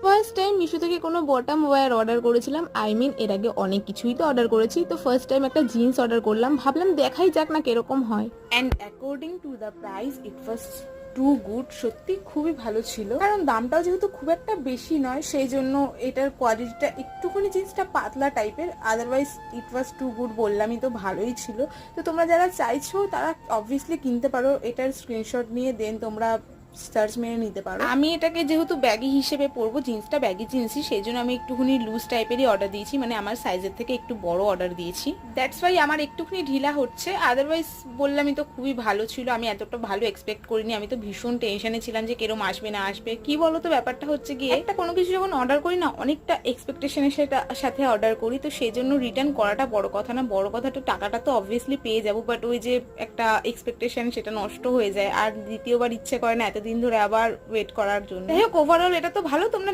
First time Meesho থেকে কোনো bottom wire order করেছিলাম। এর আগে অনেক কিছুই তো অর্ডার করেছি, তো ফার্স্ট টাইম একটা জিন্স অর্ডার করলাম, ভাবলাম দেখাই যাক না কিরকম হয়। And according to the price it was too good. সত্যি খুবই ভালো ছিল, কারণ দামটাও যেহেতু খুব একটা বেশি নয়, সেই জন্য এটার কোয়ালিটিটা একটুখানি জিন্সটা পাতলা টাইপের, otherwise it was too good, বললামই তো ভালোই ছিল। তো তোমরা যারা চাইছো তারা অবভিয়াসলি কিনতে পারো, এটার স্ক্রিনশট নিয়ে দেন তোমরা সার্চ মেরে নিতে পারো। আমি এটাকে যেহেতু ব্যাগি হিসেবে পরবো, জিন্সটা ব্যাগি জিন্সই, সেই জন্য আমি একটুখানি লুজ টাইপেরই অর্ডার দিয়েছি, মানে আমার সাইজের থেকে একটু বড় অর্ডার দিয়েছি। দ্যাটস ওয়াই আমার একটুখানি ঢিলা হচ্ছে, আদারওয়াইজ বললামই তো খুবই ভালো ছিল। আমি এতটা ভালো এক্সপেক্ট করিনি, আমি তো ভীষণ টেনশনে ছিলাম যে কেরম আসবে না আসবে। কি বলো তো, ব্যাপারটা হচ্ছে গিয়ে একটা কোনো কিছু যখন অর্ডার করি না, অনেকটা এক্সপেকটেশনের সাথে অর্ডার করি, তো সেই জন্য রিটার্ন করাটা বড় কথা না। বড় কথা তো টাকাটা তো অবভিয়াসলি পেয়ে যাবো, বাট ওই যে একটা এক্সপেকটেশন সেটা নষ্ট হয়ে যায়, আর দ্বিতীয়বার ইচ্ছে করে না এতদিন ধরে আবার ওয়েট করার জন্য। যাই হোক, ওভারঅল এটা তো ভালো। তোমরা